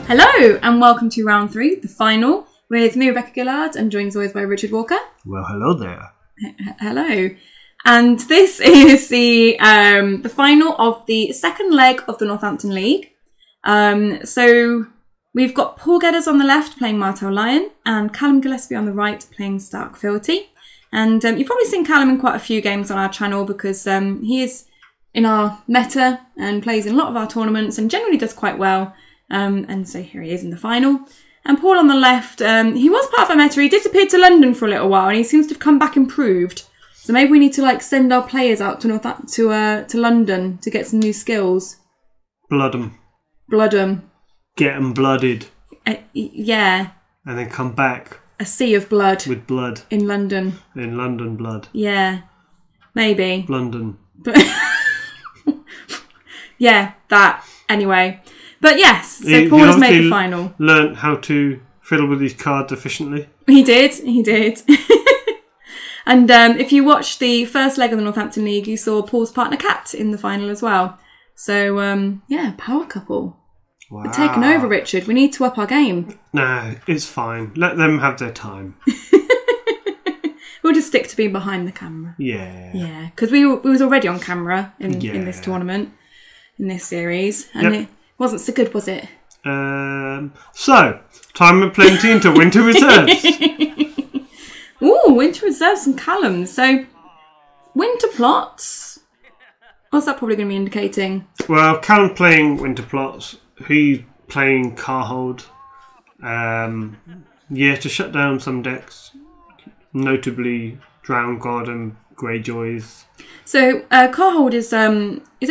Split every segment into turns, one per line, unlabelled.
Hello and welcome to round 3, the final, with me, Rebecca Gillard, and joined as always by Richard Walker.
Well, hello there.
Hello. And this is the final of the second leg of the Northampton League. So we've got Paul Geddes on the left playing Martell Lion and Callum Gillespie on the right playing Stark Fealty. And you've probably seen Callum in quite a few games on our channel because he is in our meta and plays in a lot of our tournaments and generally does quite well. And so here he is in the final. And Paul on the left, he was part of our meta. He disappeared to London for a little while and he seems to have come back improved. So maybe we need to send our players out to London to get some new skills.
Blood 'em.
Blood 'em.
Get 'em blooded.
Yeah.
And then come back.
A sea of blood.
With blood.
In London.
In London blood.
Yeah. Maybe.
London.
Yeah, that. Anyway. But yes, so Paul has made the final.
Learned how to fiddle with his cards efficiently.
He did. And if you watched the first leg of the Northampton League, you saw Paul's partner Kat in the final as well. So, yeah, power couple.
Wow.
We're taking over, Richard. We need to up our game.
No, it's fine. Let them have their time.
We'll just stick to being behind the camera.
Yeah.
Yeah, because we was already on camera in this tournament, in this series. And it wasn't so good, was it?
So, time and plenty into Winter Reserves.
Ooh, Winter Reserves and Callum. So, Winter Plots. What's that probably going to be indicating?
Well, Callum playing Winter Plots. He's playing Karhold. To shut down some decks. Notably, Drown God and Greyjoys. So,
Karhold is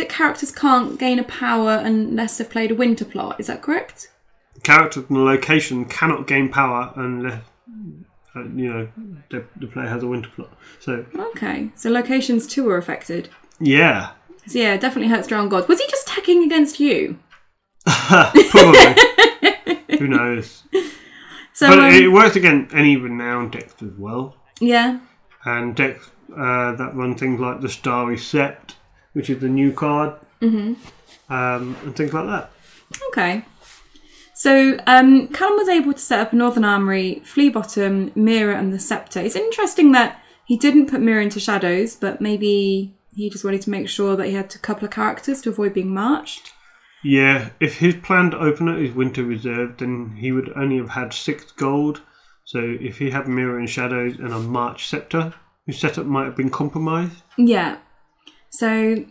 it characters can't gain a power unless they've played a Winter Plot? Is that correct?
Characters and location cannot gain power unless the player has a Winter Plot. So
okay, so locations too are affected.
Yeah.
So yeah, it definitely hurts Drown God. Was he just teching against you?
Probably. Who knows?
So,
but it works against any renowned decks as well.
Yeah.
And decks that run things like the Starry Sept, which is the new card, and things like that.
Okay. So Callum was able to set up a Northern Armoury, Flea Bottom, Mirror and the Sceptre. It's interesting that he didn't put Mirror into Shadows, but maybe he just wanted to make sure that he had a couple of characters to avoid being marched.
Yeah, if his planned opener is Winter Reserve, then he would only have had 6 gold. So if he had Mirror and Shadows and a March Sceptre, his setup might have been compromised.
Yeah. So,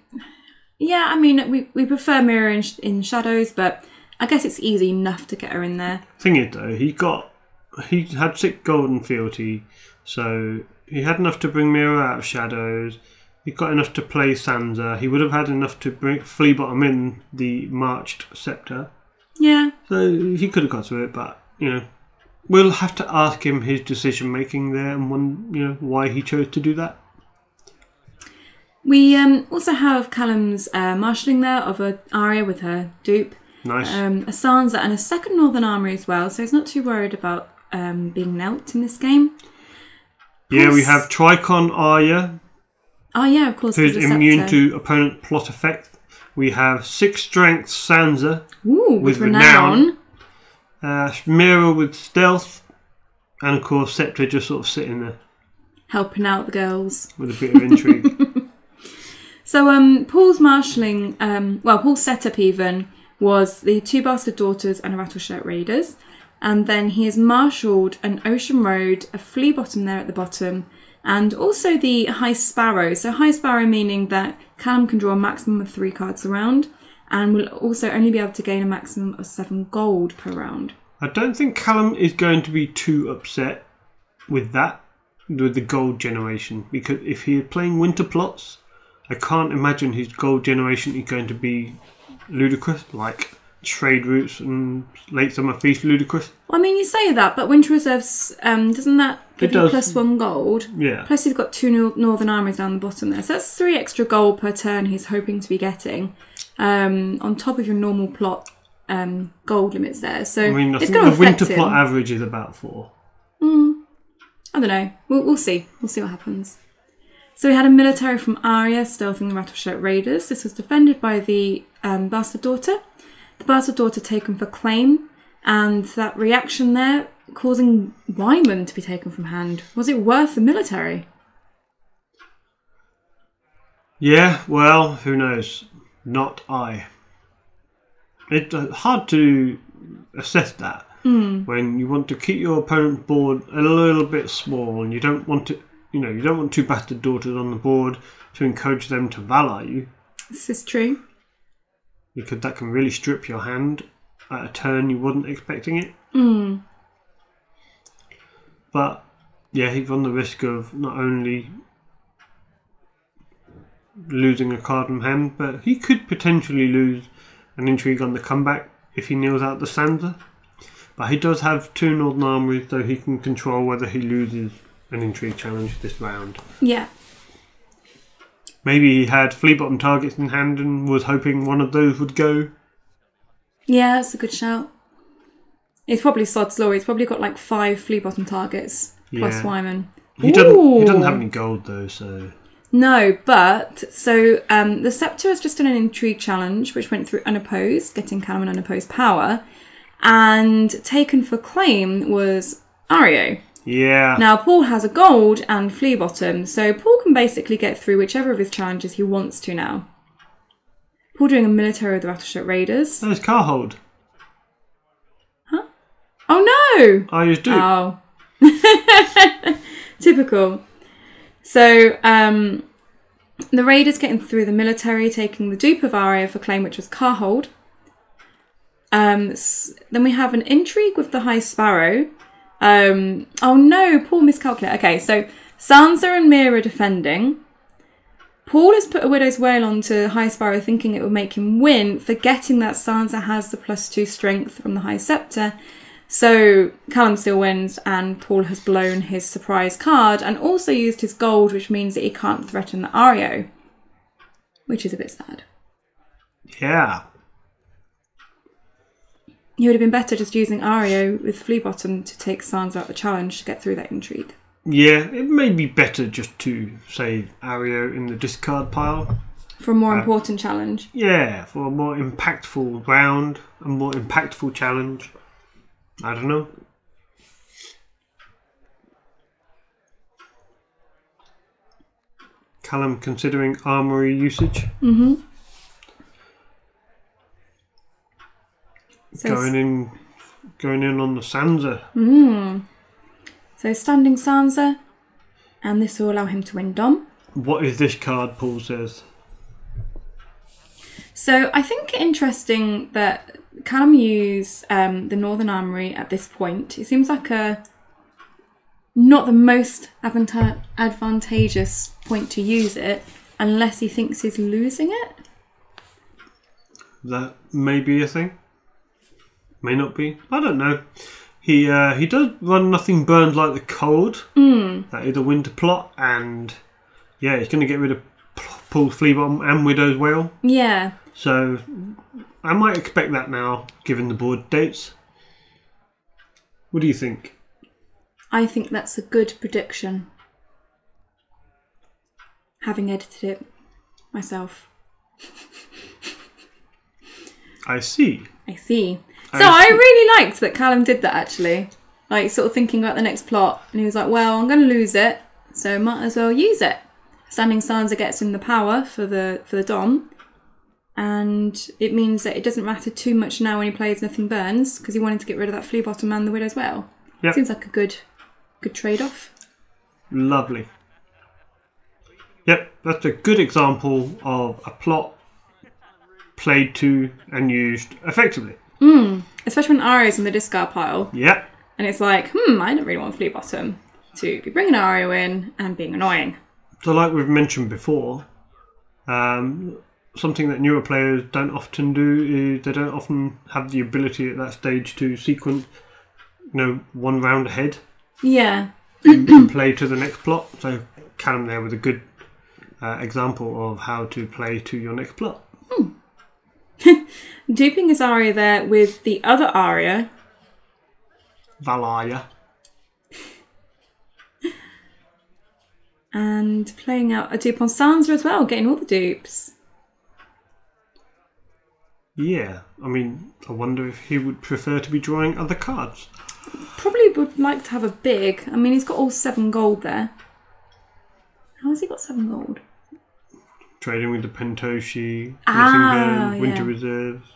yeah, I mean, we prefer Mirror in Shadows, but I guess it's easy enough to get her in there.
Thing is, though, he had 6 gold in Fealty, so he had enough to bring Mirror out of Shadows. He got enough to play Sansa. He would have had enough to bring Flea Bottom in the Marched Sceptre.
Yeah.
So he could have got to it, but, we'll have to ask him his decision making there and why he chose to do that.
We also have Callum's marshalling there of a Arya with her dupe.
Nice.
A Sansa and a second Northern Armoury as well, so he's not too worried about being knelt in this game.
Yeah, we have Tricon Arya.
Oh yeah, of course.
Who's immune to opponent plot effect. We have 6 strength Sansa.
Ooh, with renown.
Mirror with stealth. And of course Sceptre just sort of sitting there.
Helping out the girls.
With a bit of intrigue.
So Paul's marshalling, Paul's setup even was the 2 Bastard Daughters and a Rattleshirt Raiders. And then he has marshalled an Ocean Road, a Flea Bottom there at the bottom, and also the High Sparrow. So High Sparrow meaning that Callum can draw a maximum of 3 cards a round and will also only be able to gain a maximum of 7 gold per round.
I don't think Callum is going to be too upset with that, with the gold generation, because if he is playing Winter Plots, I can't imagine his gold generation is going to be ludicrous, like Trade Routes and Late Summer Feast ludicrous.
Well, I mean, you say that, but Winter Reserves, doesn't that give you +1 gold?
Yeah.
Plus he's got 2 Northern Armies down the bottom there. So that's 3 extra gold per turn he's hoping to be getting on top of your normal plot gold limits there. So
I mean, I
it's
think
going to
the Winter
affect
Plot
him.
average is about 4.
I don't know. We'll see. We'll see what happens. So we had a military from Arya stealthing the Rattleshirt Raiders. This was defended by the Bastard Daughter. The Bastard Daughter taken for claim. And that reaction there, causing Wyman to be taken from hand. Was it worth the military?
Yeah, well, who knows? Not I. It's hard to assess that when you want to keep your opponent's board a little bit small, and you don't want to, you don't want two bastard daughters on the board to encourage them to Valar you.
This is true.
Because that can really strip your hand at a turn you wasn't expecting it. But yeah, he run the risk of not only losing a card from hand, but he could potentially lose an intrigue on the comeback if he nails out the Sansa. But he does have 2 Northern Armories, so he can control whether he loses an intrigue challenge this round.
Yeah.
Maybe he had flea bottom targets in hand and was hoping one of those would go.
Yeah, that's a good shout. It's probably Sod's Law. He's probably got like 5 flea bottom targets plus Wyman.
He doesn't have any gold though, so.
No, but so the Scepter has just done an intrigue challenge which went through unopposed, getting Callum an unopposed power, and taken for claim was Ario.
Yeah.
Now Paul has a gold and flea bottom, so Paul can basically get through whichever of his challenges he wants to now. Paul doing a military of the Rattleship Raiders.
That was Karhold.
Huh? Oh no!
I just do.
Oh. Typical. So, the Raiders getting through the military, taking the dupe of Arya for claim, which was Karhold. Then we have an intrigue with the High Sparrow. Oh no, Paul miscalculated. Okay, so Sansa and Mira defending. Paul has put a Widow's Wail onto High Sparrow, thinking it would make him win, forgetting that Sansa has the +2 strength from the High Scepter. So Callum still wins, and Paul has blown his surprise card and also used his gold, which means that he can't threaten the Ario, which is a bit sad.
Yeah.
He would have been better just using Ario with Flea Bottom to take Sansa out the challenge to get through that intrigue.
Yeah, it may be better just to save Ario in the discard pile.
For a more important challenge.
Yeah, for a more impactful round, a more impactful challenge. I don't know. Callum considering armory usage.
Mm-hmm. So
going in on the Sansa.
So standing Sansa, and this will allow him to win Dom.
What is this card, Paul says?
So I think interesting that Callum used the Northern Armoury at this point. It seems like not the most advantageous point to use it, unless he thinks he's losing it.
That may be a thing. May not be. I don't know. He does run Nothing Burns Like the Cold. That is a winter plot, and yeah, he's going to get rid of Paul's Flea Bottom and Widow's Wail.
Yeah.
So I might expect that now, given the board dates. What do you think?
I think that's a good prediction. Having edited it myself.
I see.
I see. So I really liked that Callum did that, actually. Like, sort of thinking about the next plot. And he was like, well, I'm going to lose it, so might as well use it. Standing Sansa gets him the power for the Dom. And it means that it doesn't matter too much now when he plays Nothing Burns, because he wanted to get rid of that Flea Bottom and the Widow's Wail.
Yep.
Seems like a good trade-off.
Lovely. Yep, that's a good example of a plot played to and used effectively.
Especially when Arya's in the discard pile.
Yep.
And it's like, I don't really want Flea Bottom to be bringing Arya in and being annoying.
So like we've mentioned before, something that newer players don't often do is they don't often have the ability at that stage to sequence, one round ahead.
Yeah.
And play to the next plot. So Callum there with a good example of how to play to your next plot.
Duping his Arya there with the other Arya.
Valaya.
And playing out a dupe on Sansa as well, getting all the dupes.
Yeah, I mean, I wonder if he would prefer to be drawing other cards.
Probably would like to have a big. I mean, he's got all 7 gold there. How has he got 7 gold?
Trading with the Pentoshi,
Ah,
Missing Winter
yeah.
Reserves,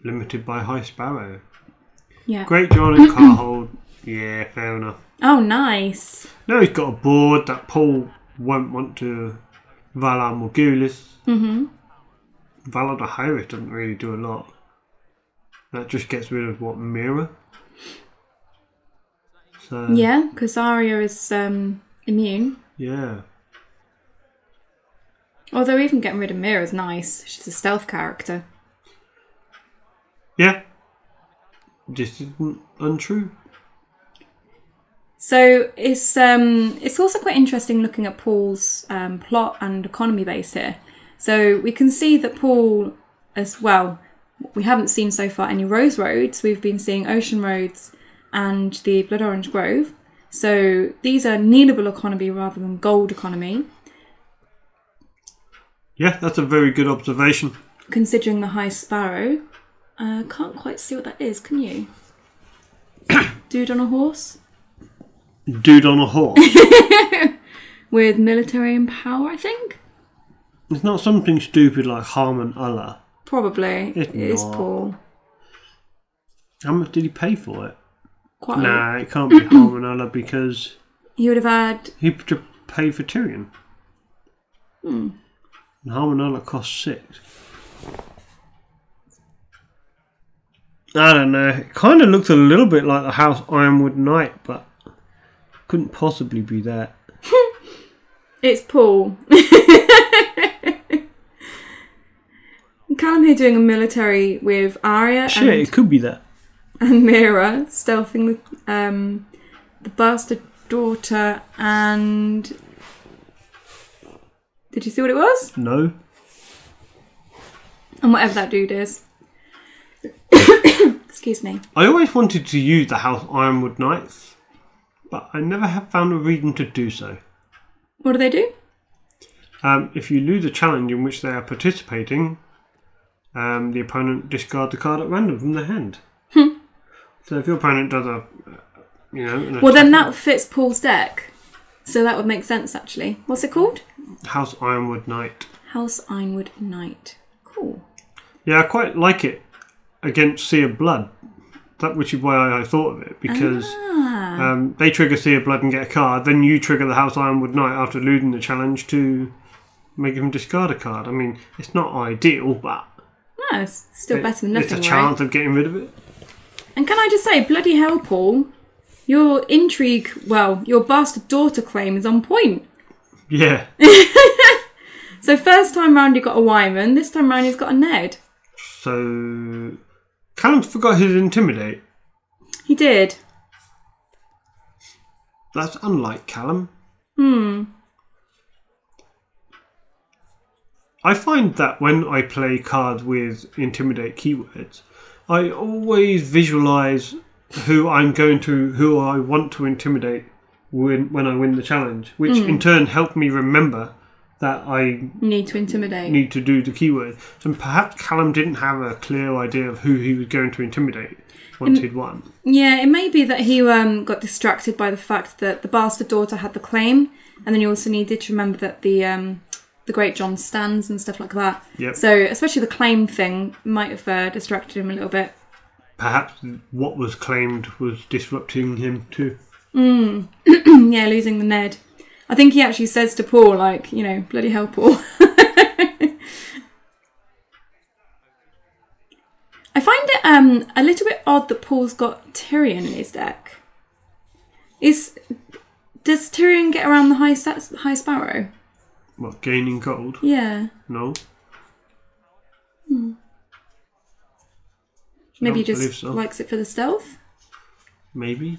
limited by High Sparrow.
Yeah.
Great drawing at Karhold. Yeah, fair enough.
Oh, nice.
Now he's got a board that Paul won't want to Valar Morghulis.
Mm-hmm.
Valar the High-Risk doesn't really do a lot. That just gets rid of what, Mira? So
Yeah, because Arya is immune.
yeah.
Although even getting rid of Mira is nice. She's a stealth character.
Yeah. Just isn't untrue.
So it's also quite interesting looking at Paul's plot and economy base here. So we can see that Paul, as well, we haven't seen so far any Rose Roads. We've been seeing Ocean Roads and the Blood Orange Grove. So these are kneadable economy rather than gold economy.
Yeah, that's a very good observation.
Considering the High Sparrow. Can't quite see what that is, can you? Dude on a horse?
Dude on a horse.
With military and power, I think?
It's not something stupid like Harmon Allah.
Probably.
It's
It is
not.
Paul.
How much did he pay for it?
Quite a lot.
Nah, it can't be Harmon Allah because
He would have had...
he to pay for Tyrion.
Hmm.
And Harmon Allah cost 6. I don't know. It kind of looks a little bit like the House Ironwood Knight, but couldn't possibly be that.
It's Paul. Callum here doing a military with Arya
Shit, it could be that.
and Mira, stealthing the bastard daughter and... Did you see what it was?
No.
And whatever that dude is. Excuse me.
I always wanted to use the House Ironwood Knights, but I never have found a reason to do so.
What do they do?
If you lose a challenge in which they are participating, the opponent discards a card at random from their hand. So if your opponent does a, an
Well, then
attack-
that fits Paul's deck. So that would make sense, actually. What's it called?
House Ironwood Knight.
House Ironwood Knight. Cool.
Yeah, I quite like it against Sea of Blood. That, which is why I thought of it, because they trigger Sea of Blood and get a card, then you trigger the House Ironwood Knight after losing the challenge to make him discard a card. I mean, it's not ideal, but
No, it's still better than nothing,
it's a
right?
chance of getting rid of it.
And can I just say, bloody hell, Paul, your intrigue, well, your bastard daughter claim is on point.
Yeah.
So first time round you got a Wyman, this time round he's got a Ned.
So Callum forgot his Intimidate.
He did.
That's unlike Callum. I find that when I play cards with Intimidate keywords, I always visualise who I want to intimidate when I win the challenge, which in turn helped me remember that I
Need to intimidate.
need to do the keyword. So perhaps Callum didn't have a clear idea of who he was going to intimidate once he'd won.
Yeah, it may be that he got distracted by the fact that the bastard daughter had the claim, and then you also needed to remember that the Great John stands and stuff like that.
Yep.
So especially the claim thing might have distracted him a little bit.
Perhaps what was claimed was disrupting him too.
Yeah, losing the Ned. I think he actually says to Paul, like, bloody hell, Paul. I find it a little bit odd that Paul's got Tyrion in his deck. Does Tyrion get around the High Sparrow?
What, gaining gold?
Yeah.
No.
Maybe he
Don't believe
just
so.
likes it for the stealth?
Maybe.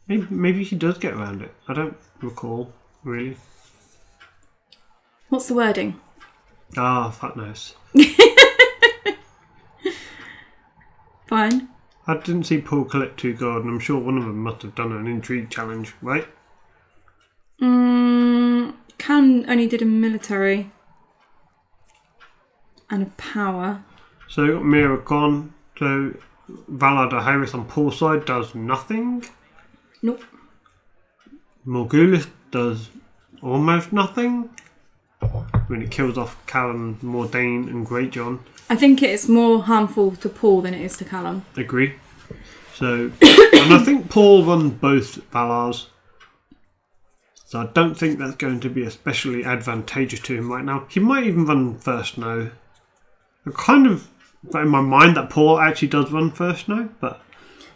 Maybe he does get around it. I don't recall, really.
What's the wording?
Ah, fuck knows.
Fine.
I didn't see Paul collect 2 gold, and I'm sure one of them must have done an intrigue challenge, right?
Can only did a military and a power.
So we've got Mira gone. So Valar Harris on Paul's side does nothing.
Nope.
Morgulis does almost nothing. When it kills off Callum, Mordain and Greatjon.
I think it's more harmful to Paul than it is to Callum.
Agree. So, and I think Paul run both Valars. So I don't think that's going to be especially advantageous to him right now. He might even run first now. I kind of got in my mind that Paul actually does run first now, but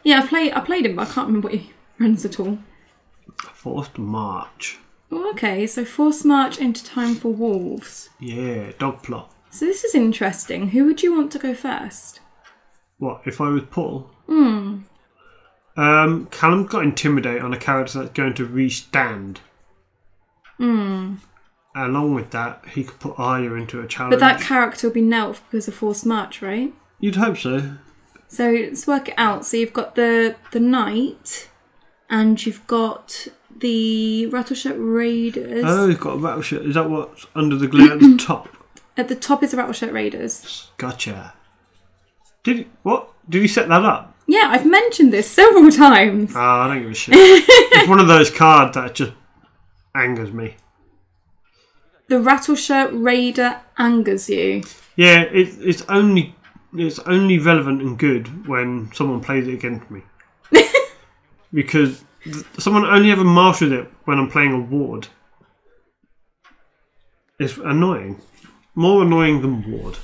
yeah, I played him, but I can't remember what he runs at all.
Forced March.
Oh, okay, so forced march into Time for Wolves.
Yeah, dog plot.
So this is interesting. Who would you want to go first?
What, if I was Paul? Callum's got Intimidate on a character that's going to restand. Along with that, he could put Arya into a challenge.
But that character will be nerfed because of forced march, right?
You'd hope so.
So let's work it out. So you've got the knight, and you've got the Rattleship Raiders.
Oh, you've got a Rattleship. Is that what's under the glare at the top?
At the top is the Rattleship Raiders.
Gotcha. Did you set that up?
Yeah, I've mentioned this several times.
Oh, I don't give a shit. It's one of those cards that just angers me.
The Rattleship Raider angers you.
Yeah, it's only relevant and good when someone plays it against me. Because someone only ever marshals it when I'm playing a ward. It's annoying. More annoying than ward.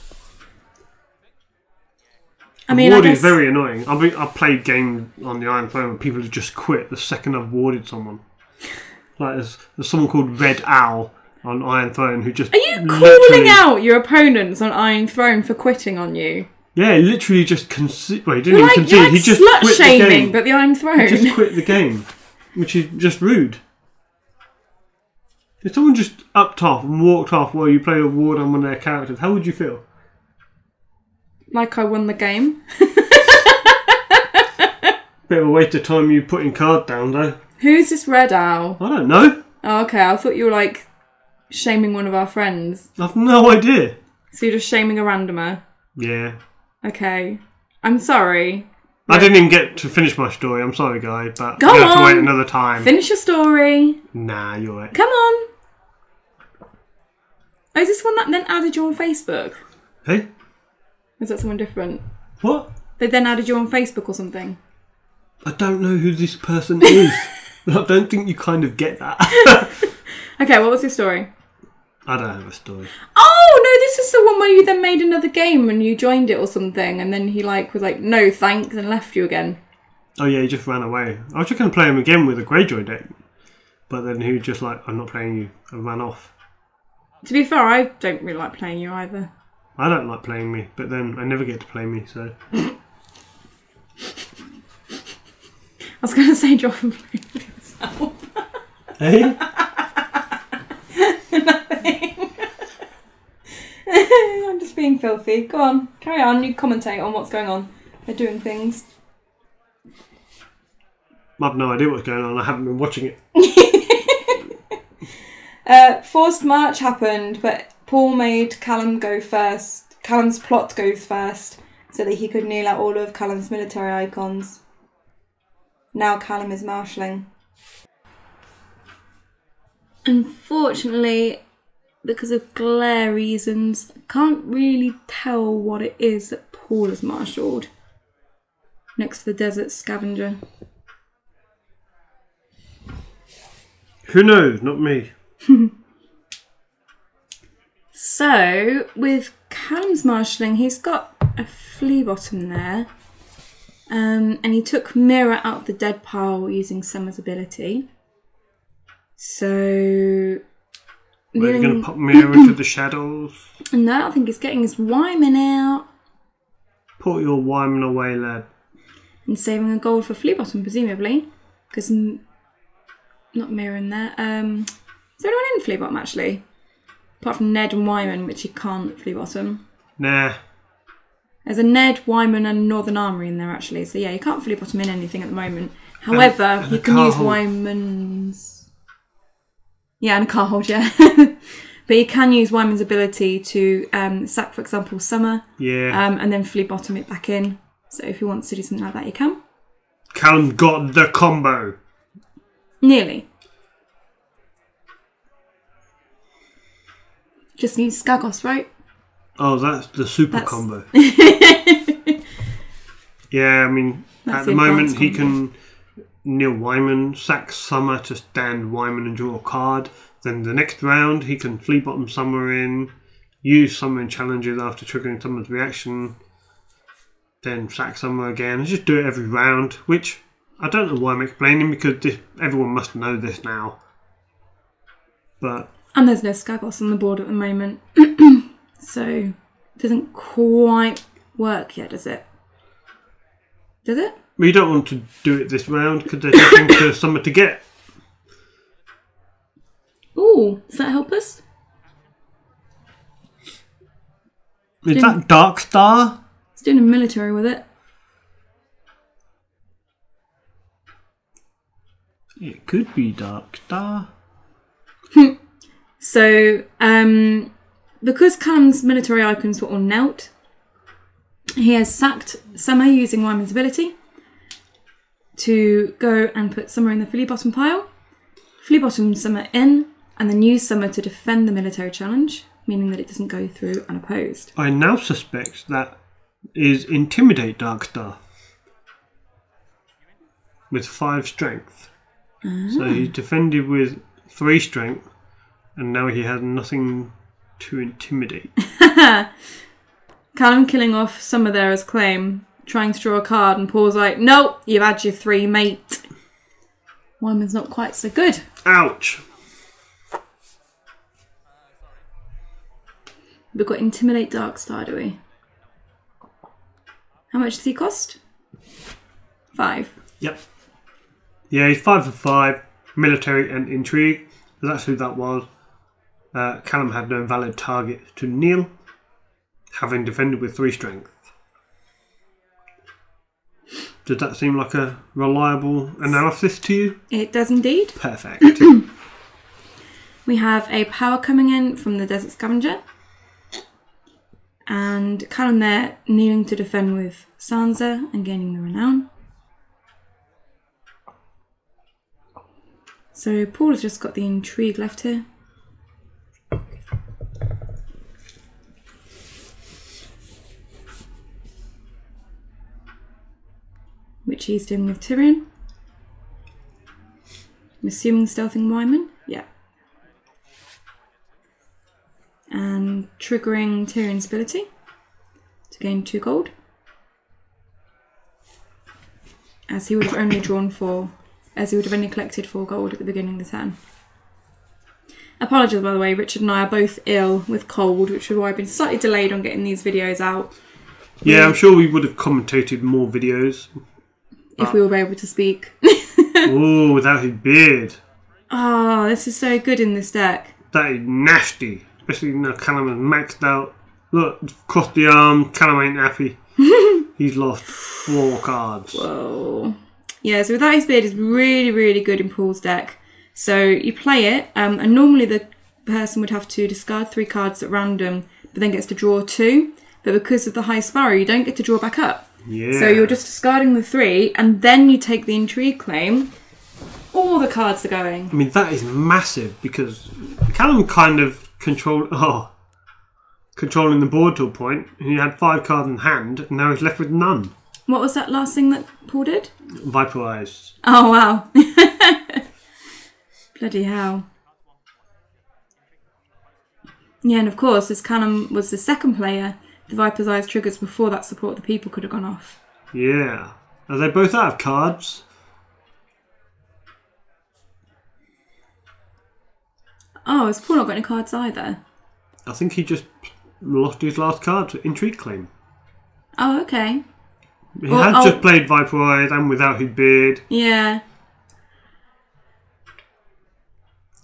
I mean,
ward is very annoying. I've played games on the Iron Throne where people have just quit the second I've warded someone. Like there's someone called Red Owl on Iron Throne who just...
Are you calling out your opponents on Iron Throne for quitting on you?
Yeah, literally just concede. Well, he didn't even concede.
You're like
He just
slut
quit
shaming,
the game.
but the Iron Throne.
He just quit the game, which is just rude. If someone just upped off and walked off while you play a ward on one of their characters, how would you feel?
Like I won the game.
Bit of a waste of time you putting card down though.
Who's this Red Owl?
I don't know.
Oh, okay, I thought you were like shaming one of our friends.
I've no idea.
So you're just shaming a randomer?
Yeah.
Okay. I'm sorry.
I didn't even get to finish my story. I'm sorry, guy, but
Go
we have to
on.
wait another time.
Finish your story.
Nah, you're right.
Come on. Oh, is this one that then added you on Facebook?
Hey?
Or is that someone different?
What?
They then added you on Facebook or something?
I don't know who this person is. I don't think you kind of get that.
Okay, what was your story?
I don't have a story.
Oh, no, this is the one where you then made another game and you joined it or something, and then he was like, no, thanks, and left you again.
Oh yeah, he just ran away. I was just going to play him again with a Greyjoy deck. But then he was just like, I'm not playing you, and ran off.
To be fair, I don't really like playing you either.
I don't like playing me, but then I never get to play me, so...
I was going to say drop and play with yourself.
Hey?
Nothing. I'm just being filthy. Go on, carry on. You commentate on what's going on. They're doing things.
I've no idea what's going on. I haven't been watching it.
Forced march happened, but Paul made Callum go first. Callum's plot goes first, so that he could kneel out all of Callum's military icons. Now Callum is marshalling. Unfortunately, because of glare reasons, I can't really tell what it is that Paul has marshalled next to the desert scavenger.
Who knows? Not me.
So, with Callum's marshalling, he's got a flea bottom there. And he took Mirror out of the dead pile using Summer's ability. So...
We're going to pop Mirror into the shadows.
No, I think he's getting his Wyman out.
Put your Wyman away, lad.
And saving a gold for flea bottom, presumably. Because... Not Mirror in there. Is there anyone in flea bottom, actually? Apart from Ned and Wyman, which he can't flea bottom.
Nah.
There's a Ned, Wyman and Northern Armory in there, actually. So yeah, you can't flea bottom in anything at the moment. However, you can use Wyman's... Yeah, and a Karhold, yeah. But you can use Wyman's ability to sack, for example, Summer.
Yeah.
And then fully bottom it back in. So if he wants to do something like that, you can.
Callum got the combo.
Nearly. Just needs Skagos, right?
Oh, that's the super combo. Yeah, I mean,
That's
at the moment he
combo.
can kneel Wyman, sack Summer to stand Wyman and draw a card. Then the next round he can flea bottom Summer in, use Summer in challenges after triggering Summer's reaction, then sack Summer again, and just do it every round, which I don't know why I'm explaining because everyone must know this now. But
And there's no Skagos on the board at the moment. So it doesn't quite work yet, does it? Does it?
we don't want to do it this round because there's nothing for Summer to get.
Ooh, does that help us?
Is that Dark Star?
It's doing a military with it.
It could be Dark Star.
So, because Callum's military icons were all knelt, he has sacked Summer using Wyman's ability to go and put Summer in the Flea Bottom pile, Flea Bottom Summer in, and then use Summer to defend the military challenge, meaning that it doesn't go through unopposed.
I now suspect that is Intimidate Dark Star with 5 strength. So he's defended with 3 strength, and now he has nothing to intimidate.
Callum killing off Summer there as claim, trying to draw a card, and Paul's like, nope, you've had your 3, mate. Wyman's not quite so good.
Ouch!
We've got Intimidate Dark Star, do we? How much does he cost? 5.
Yep. Yeah, he's 5 for 5. Military and Intrigue. That's who that was. Callum had no valid target to kneel, having defended with 3 strength. Does that seem like a reliable analysis to you?
It does indeed.
Perfect.
We have a power coming in from the Desert Scavenger. And Callum there kneeling to defend with Sansa and gaining the renown. So Paul has just got the Intrigue left here. Which he's doing with Tyrion. I'm assuming stealthing Wyman. Yeah. And triggering Tyrion's ability to gain 2 gold. As he would have only collected 4 gold at the beginning of the turn. Apologies, by the way, Richard and I are both ill with cold, which is why I've been slightly delayed on getting these videos out.
Yeah, I'm sure we would have commentated more videos.
If we were able to speak.
Oh, without his beard.
Oh, this is so good in this deck.
That is nasty. Especially now Callum is maxed out. Look, across the arm, Callum ain't happy. He's lost 4 cards.
Whoa. Yeah, so Without His Beard is really, really good in Paul's deck. So you play it, and normally the person would have to discard 3 cards at random, but then gets to draw 2. But because of the High Sparrow, you don't get to draw back up.
Yeah.
So you're just discarding the 3, and then you take the Intrigue claim. All the cards are going.
I mean, that is massive because Callum kind of controlling the board to a point. He had 5 cards in hand, and now he's left with none.
What was that last thing that Paul did?
Vaporized.
Oh, wow. Bloody hell. Yeah, and of course, as Callum was the second player, the Viper's Eyes triggers before that Support the People could have gone off.
Yeah. Are they both out of cards?
Oh, has Paul not got any cards either?
I think he just lost his last card to Intrigue Claim.
Oh, okay.
He has just played Vaporized and Without His Beard.
Yeah.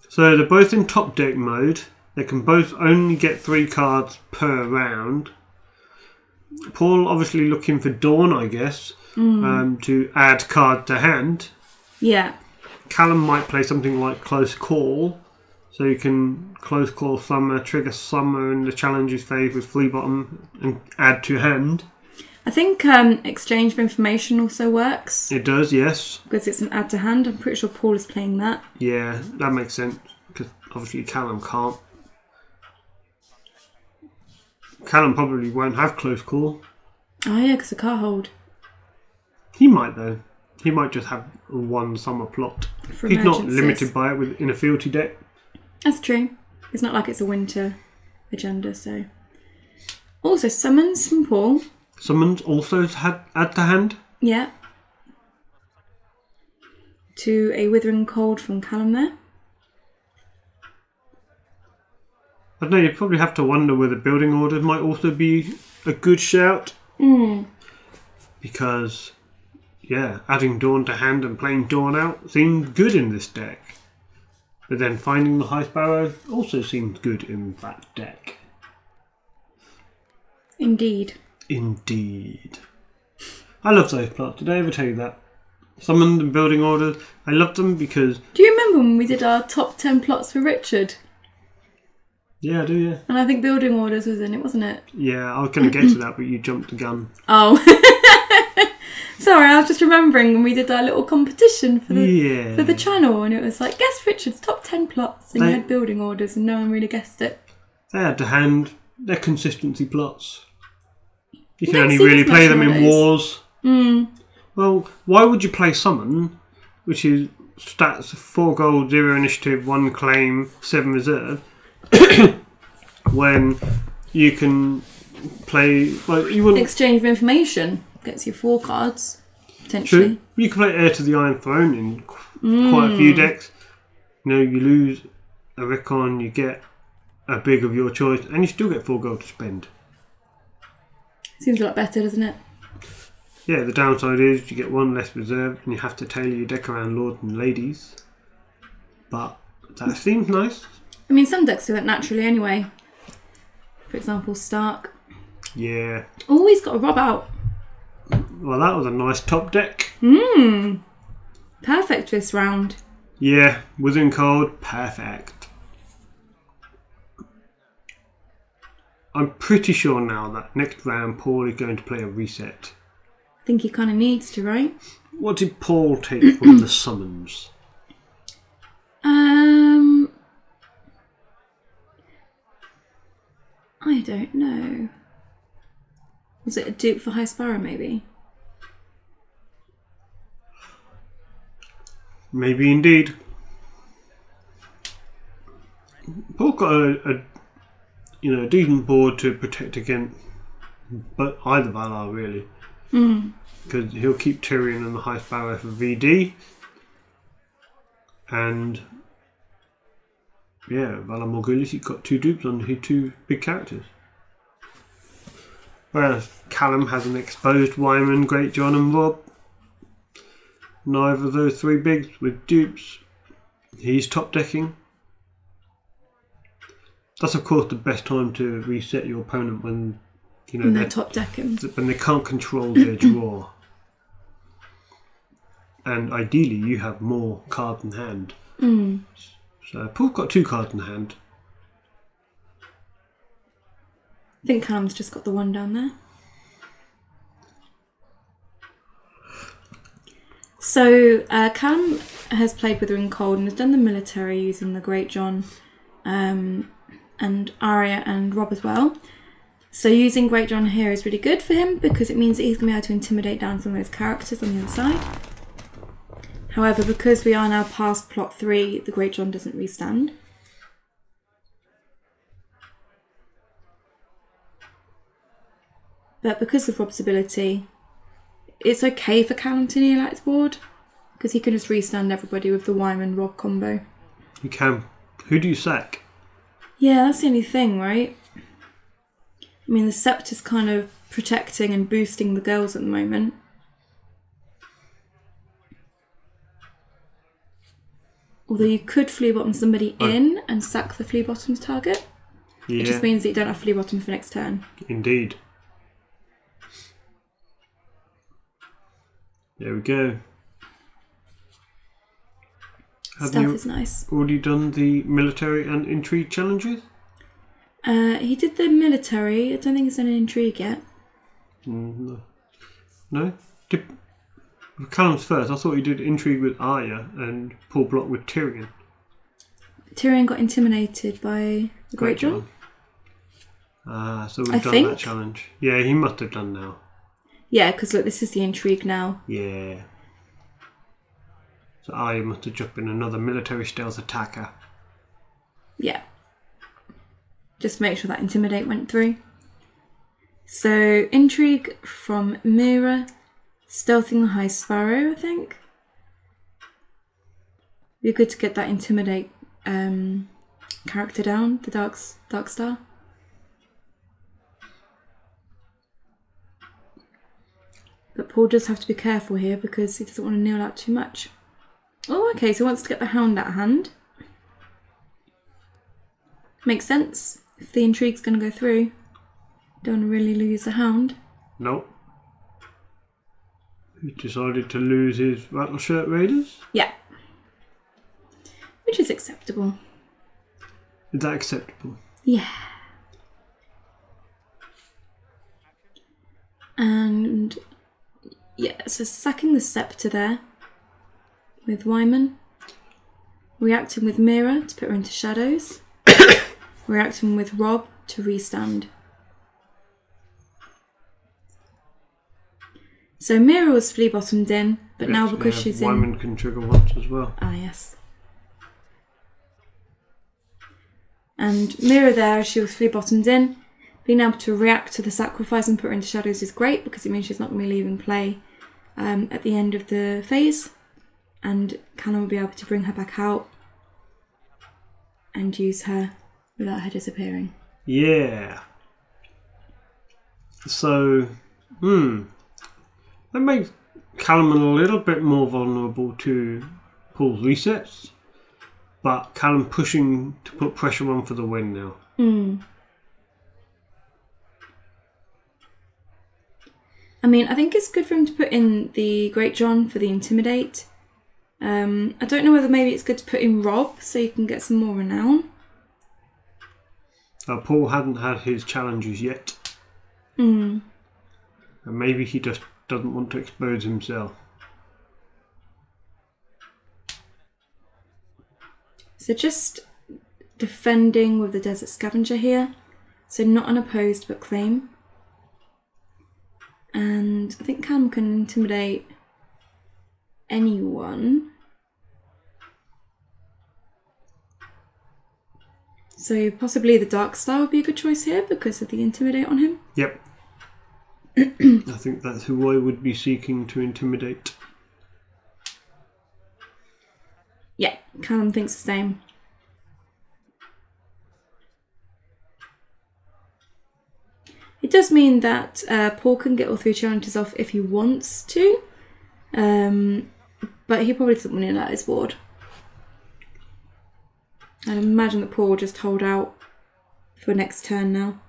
So they're both in top deck mode. They can both only get 3 cards per round. Paul obviously looking for Dawn, I guess, to add card to hand.
Yeah.
Callum might play something like Close Call, So you can close call summer, trigger summer in the challenges phase with flea bottom and add to hand.
I think exchange of information also works.
It does, yes.
Because it's an add to hand. I'm pretty sure Paul is playing that.
Yeah, that makes sense. Because obviously Callum can't. Callum probably won't have close call.
Oh yeah, because of Karhold.
He might though. He might just have one summer plot.
For
He's not
emergencies.
limited by it in a fealty deck.
That's true. It's not like it's a winter agenda, so. Also, summons from Paul.
Summons also had add to hand.
Yeah. To a Withering Cold from Callum there.
I don't know, you'd probably have to wonder whether building orders might also be a good shout. Because, yeah, adding Dawn to hand and playing Dawn out seemed good in this deck. But then finding the High Sparrow also seems good in that deck.
Indeed.
Indeed. I love those plots. Did I ever tell you that? Summoned and building orders. I loved them because...
Do you remember when we did our top 10 plots for Richard?
Yeah, I do, yeah.
And I think building orders was in it, wasn't it?
Yeah, I was going to get to that, but you jumped the gun.
Oh. Sorry, I was just remembering when we did our little competition for the channel, and it was like, guess Richard's top 10 plots, and you had building orders, and no one really guessed it.
They had to hand. They're consistency plots. You can
don't
only
see
really
as much
play them in
nowadays.
wars. Well, why would you play Summon, which is stats 4 gold, 0 initiative, 1 claim, 7 reserve, when you can play... Like, you wouldn't...
Exchange of information gets you 4 cards, potentially.
True. You can play Heir to the Iron Throne in quite a few decks. You know, you lose a Recon, you get a big of your choice, and you still get 4 gold to spend.
Seems a lot better, doesn't it?
Yeah, the downside is you get 1 less reserve and you have to tailor your deck around lords and ladies. But that seems nice.
I mean, some decks do that naturally anyway. For example, Stark.
Yeah.
Oh, he's got a Rob out.
Well, that was a nice top deck.
Perfect this round.
Yeah, Withering Cold, perfect. I'm pretty sure now that next round Paul is going to play a reset.
I think he kind of needs to, right?
What did Paul take from the summons?
I don't know. Was it a dupe for High Sparrow, maybe?
Maybe indeed. Paul got a decent board to protect against, but either Valar really, because he'll keep Tyrion and the High Sparrow for VD, and yeah, Valar Morghulis, he got 2 dupes on his 2 big characters. Whereas Callum has an exposed Wyman, Great John, and Rob. Neither of those 3 bigs with dupes. He's top decking. That's of course the best time to reset your opponent when
they're top decking.
When they can't control their draw. And ideally you have more cards in hand. So Paul got 2 cards in hand.
I think Callum's just got the 1 down there. So Callum has played Withering Cold and has done the military using the Great John and Arya and Rob as well. So using Great John here is really good for him because it means that he's going to be able to intimidate down some of those characters on the other side. However, because we are now past plot 3, the Great John doesn't restand. But because of Rob's ability, it's okay for Callum to kneel at his board because he can just restand everybody with the Wyman Rob combo.
You can. Who do you sack?
Yeah, that's the only thing, right? I mean, the Scepter's kind of protecting and boosting the girls at the moment. Although you could flea bottom somebody in and sack the flea bottom's target.
Yeah.
It just means that you don't have flea bottom for next turn.
Indeed. There we go.
Stealth is nice.
Already done the military and intrigue challenges?
He did the military. I don't think he's done an intrigue yet.
No. No? Callum's first. I thought he did intrigue with Arya and Paul Block with Tyrion.
Tyrion got intimidated by the Great John.
So we've done that challenge. Yeah, he must have done now.
Yeah, because look, this is the intrigue now.
Yeah. So Arya must have just been another military stealth attacker.
Yeah. Just make sure that intimidate went through. So intrigue from Mira, stealthing the High Sparrow, I think. Be good to get that intimidate character down, the Dark Star. But Paul does have to be careful here because he doesn't want to kneel out too much. Oh, okay, so he wants to get the hound out of hand. Makes sense. If the intrigue's going to go through, don't want to really lose the hound.
Nope. He's decided to lose his Rattleshirt Raiders?
Yeah. Which is acceptable.
Is that acceptable?
Yeah. And yeah, so sacking the scepter there with Wyman. Reacting with Mira to put her into shadows. Reacting with Rob to restand. So Mira was flea bottomed in, but now because she's in...
Wyman can trigger once as well.
Ah, yes. And Mira there, she was flea bottomed in. Being able to react to the sacrifice and put her into shadows is great because it means she's not going to be leaving play at the end of the phase. And Callum will be able to bring her back out and use her without her disappearing.
Yeah. So, that makes Callum a little bit more vulnerable to Paul's resets, but Callum pushing to put pressure on for the win now.
I mean, I think it's good for him to put in the Great John for the Intimidate. I don't know whether maybe it's good to put in Rob so you can get some more renown.
Paul hadn't had his challenges yet.
And
maybe he just doesn't want to expose himself.
So just defending with the Desert Scavenger here. So not unopposed but claim. And I think Cam can intimidate anyone. So possibly the Dark Star would be a good choice here because of the intimidate on him.
Yep. I think that's who I would be seeking to intimidate.
Yeah, Callum thinks the same. It does mean that Paul can get all 3 challenges off if he wants to, but he probably doesn't want to let his board. I imagine that Paul will just hold out for next turn now.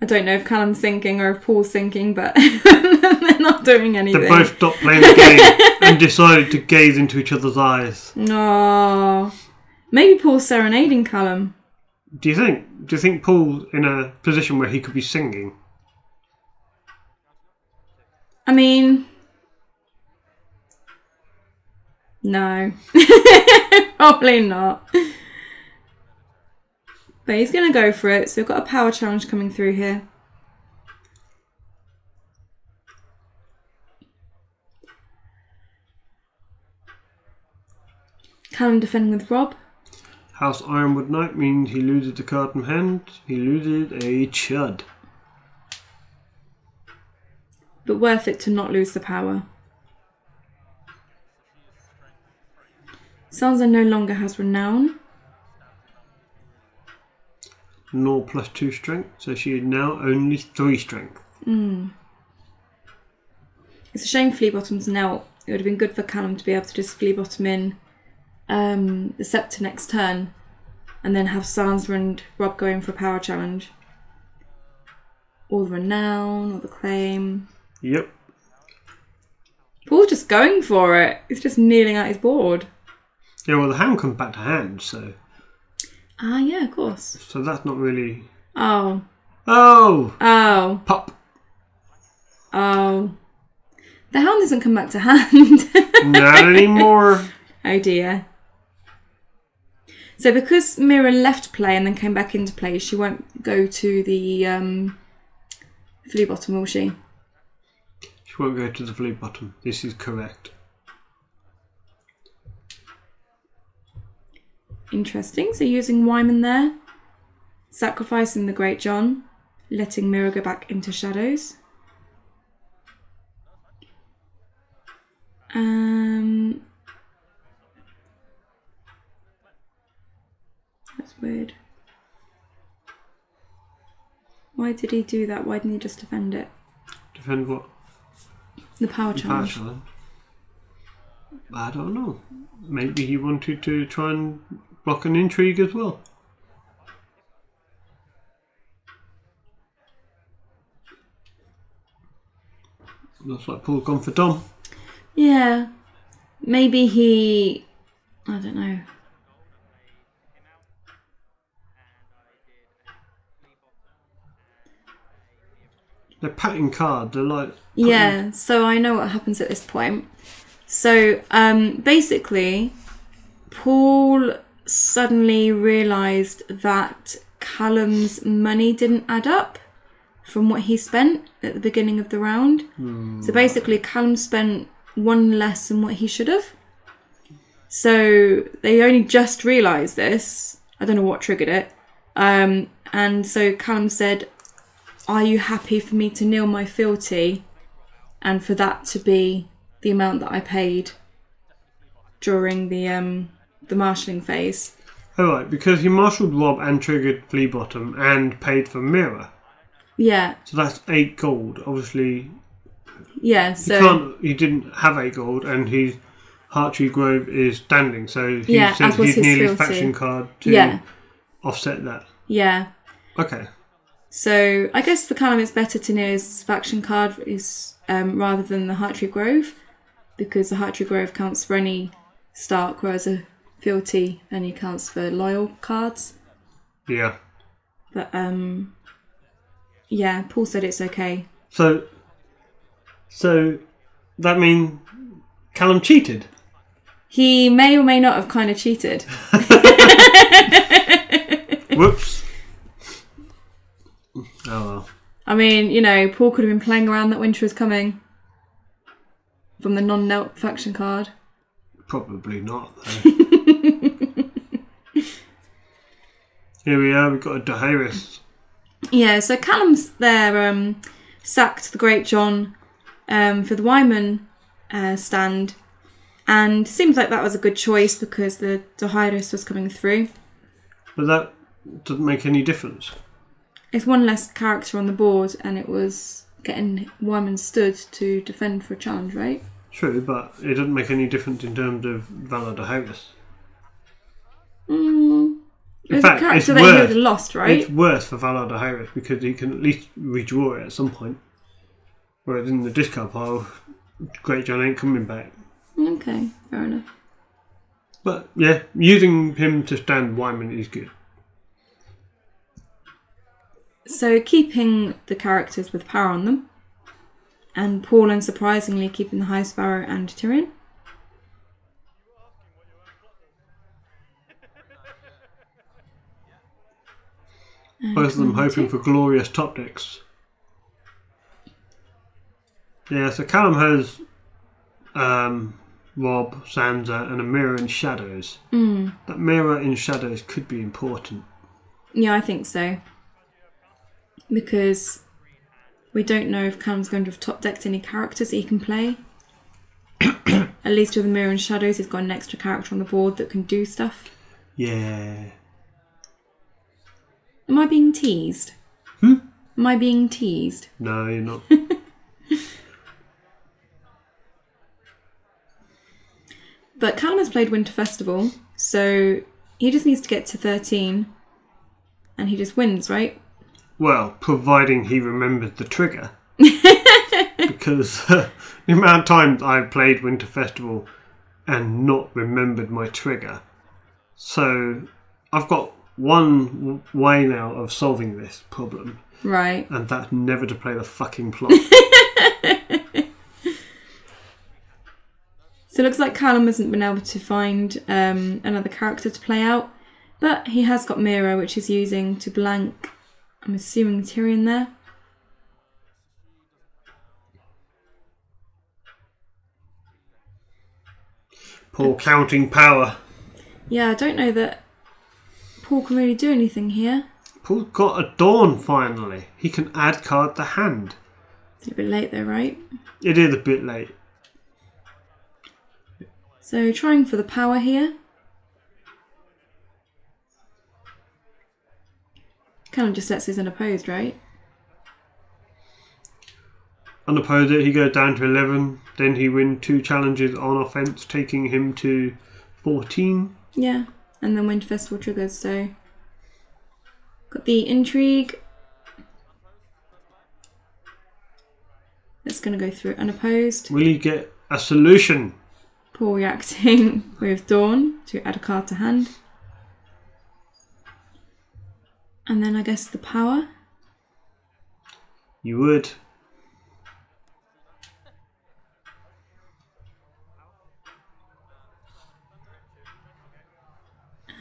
I don't know if Callum's thinking or if Paul's thinking, but they're not doing anything.
They both stopped playing the game and decided to gaze into each other's eyes.
No, maybe Paul's serenading Callum.
Do you think? Do you think Paul's in a position where he could be singing?
I mean, no, probably not. But he's going to go for it. So we've got a power challenge coming through here. Callum defending with Rob.
House Ironwood Knight means he loses the card from hand. He loses a chud.
But worth it to not lose the power. Sansa no longer has renown.
Nor +2 strength, so she is now only 3 strength.
It's a shame Fleabottom's knelt it would have been good for Callum to be able to just flea bottom in the Scepter next turn, and then have Sansa and Rob going for a power challenge. Or the Renown, or the Claim.
Yep.
Paul's just going for it. He's just kneeling out his board.
Yeah, well, the Hound comes back to hand, so...
Ah, yeah, of course.
So that's not really...
Oh.
Oh!
Oh.
Pop!
Oh. The Hound doesn't come back to hand.
Not anymore.
Oh dear. So because Mira left play and then came back into play, she won't go to the flea bottom, will she?
She won't go to the flea bottom. This is correct.
Interesting. So using Wyman there, sacrificing the Great John, letting Mira go back into shadows. That's weird. Why did he do that? Why didn't he just defend it?
Defend what?
The power
The
challenge.
power challenge? I don't know. Maybe he wanted to try and block an intrigue as well. Looks like Paul's gone for Dom.
Yeah. Maybe he... I don't know.
They're patting cards. They're like...
Yeah, so I know what happens at this point. So, basically, Paul suddenly realised that Callum's money didn't add up from what he spent at the beginning of the round. So basically, Callum spent one less than what he should have. So they only just realised this. I don't know what triggered it. And so Callum said, "Are you happy for me to kneel my fealty and for that to be the amount that I paid during the marshalling phase?"
Oh, right, because he marshalled Rob and triggered Flea Bottom and paid for Mira.
Yeah.
So that's 8 gold. Obviously,
Yeah, so...
he didn't have 8 gold, and his Hearttree Grove is standing, so he
Yeah,
said
as was
he'd
his
nearly
fealty.
faction card to offset that.
Yeah.
Okay.
So I guess for Callum it's better to know his faction card is rather than the Hearttree Grove, because the Hearttree Grove counts for any Stark, whereas a fealty only counts for loyal cards.
Yeah.
But yeah, Paul said it's okay.
So that means Callum cheated?
He may or may not have kind of cheated.
Whoops. Oh well.
I mean, you know, Paul could have been playing around that Winter is Coming from the non-Nelt faction card.
Probably not, though. Here we are, we've got a Daenerys.
Yeah, so Callum's there, sacked the Great John for the Wyman stand, and seems like that was a good choice because the Daenerys was coming through.
But that doesn't make any difference.
It's one less character on the board, and it was getting Wyman stood to defend for a challenge, right?
True, but it doesn't make any difference in terms of Valar Daenerys.
It was
fact,
a character
it's
that he
worse.
would have lost, right?
It's worse for Valar Daenerys because he can at least redraw it at some point. Whereas in the discard pile, Great John ain't coming back.
Okay, fair enough.
But yeah, using him to stand Wyman is good.
So keeping the characters with power on them, and Paul unsurprisingly keeping the High Sparrow and Tyrion.
Both of them hoping for glorious top decks. Yeah, so Callum has Rob, Sansa, and a mirror in shadows. That mirror in shadows could be important.
Yeah, I think so. Because we don't know if Callum's going to have top decked any characters that he can play. At least with the mirror in shadows, he's got an extra character on the board that can do stuff.
Yeah.
Am I being teased? Am I being teased?
No, you're not.
But Callum has played Winter Festival, so he just needs to get to 13 and he just wins, right?
Well, providing he remembers the trigger. Because the amount of times I've played Winter Festival and not remembered my trigger. So I've got one way now of solving this problem.
Right.
And that's never to play the fucking plot.
So it looks like Callum hasn't been able to find another character to play out. But he has got Mira, which he's using to blank, I'm assuming, Tyrion there.
Poor counting power.
Yeah, I don't know that Paul can really do anything here.
Paul's got a Dawn finally. He can add card to hand.
It's a bit late though, right?
It is a bit late.
So trying for the power here. Callum just lets his unopposed, right?
Unopposed it, he goes down to 11. Then he wins 2 challenges on offense, taking him to 14.
Yeah, and then Winter Festival triggers, so... Got the intrigue. That's going to go through unopposed.
Will he get a solution?
Paul reacting with Dawn to add a card to hand. And then I guess the power.
You would.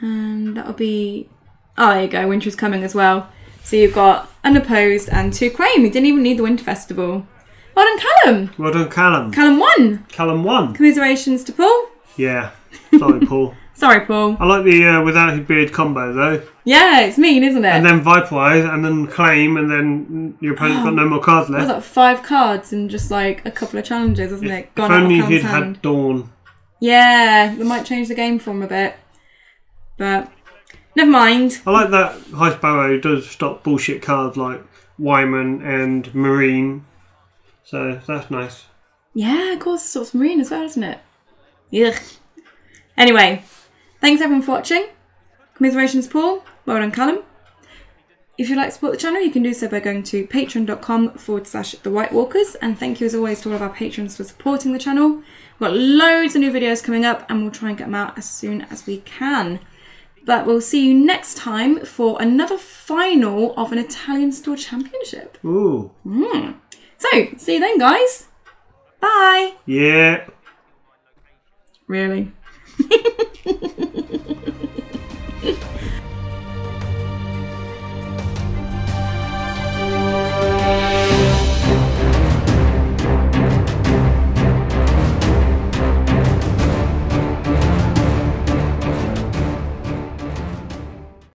And that'll be... Oh, there you go. Winter's coming as well. So you've got unopposed and 2 claim. You didn't even need the Winter Festival. Well done, Callum.
Well done, Callum.
Callum won.
Callum won.
Commiserations to Paul.
Yeah. Sorry, Paul.
Sorry, Paul.
I like the without his beard combo, though.
Yeah, it's mean, isn't it?
And then Viperize, and then Claim, and then your opponent's got no more cards left.
Was that 5 cards and just like a couple of challenges, wasn't it?
If only he'd had Dawn.
Yeah, that might change the game for him a bit. But never mind.
I like that High Sparrow does stop bullshit cards like Wyman and Marine. So that's nice.
Yeah, of course, it stops Marine as well, doesn't it? Ugh. Anyway, thanks everyone for watching. Commiserations, Paul. Well done, Callum. If you'd like to support the channel, you can do so by going to patreon.com/The White Walkers. And thank you as always to all of our patrons for supporting the channel. We've got loads of new videos coming up and we'll try and get them out as soon as we can. But we'll see you next time for another final of an Italian Store Championship.
Ooh.
So, see you then, guys. Bye.
Yeah.
Really?